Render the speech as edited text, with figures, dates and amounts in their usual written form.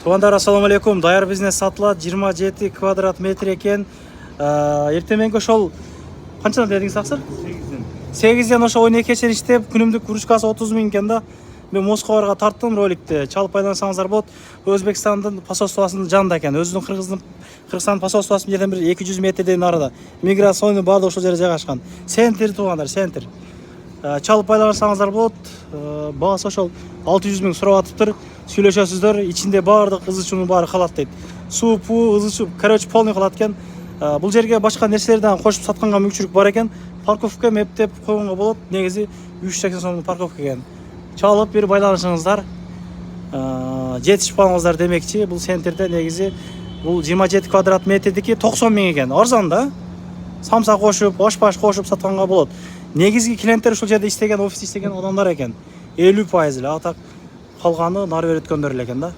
Туугандар, ассаламу алейкум. Даяр бизнес сатылат 27 квадрат метр экен. Эртеменги ошол канчадан дедиңиз аксыр? 8ден ошо 12 иштеп, күнүмдүк выручкасы 30 000 экен да. Мен Москвага тарттым роликти. Чалып байлансаңыздар болот. Өзбекстандын посольствосунун жанында экен. Өзүнүн Кыргызстан посольствосу жерден бир 200 метрден нарыда. Миграциянын баардыгы ошол жерде жайгашкан. Центр туугандар, центр. Чалып байлансаңыздар болот. Баасы ошол 600 000 сурап атыптыр. Сүйлөшөсүздөр, ичинде баардык ызы-чуунун баары калат дейт. Супу, ызы-чуу, короче, полный калат экен. Бул жерге башка нерселерди дагы кошуп сатканга мүмкүнчүлүк бар экен. Парковка мептеп койгонго болот. Негизи 380 сомдук парковка экен. Чалып бир байланышыңыздар, жетишип калыңыздар демекчи. Бул центрде негизи бул 27 квадрат метрдики 90 000 экен. Арзан да. Самса кошуп, ош-баш кошуп сатканга болот. Негизги клиенттер ушул жерде иштеген, офисте иштеген адамдар экен. 50% эле, а так калганы нары бери өткөндөр эле экен да.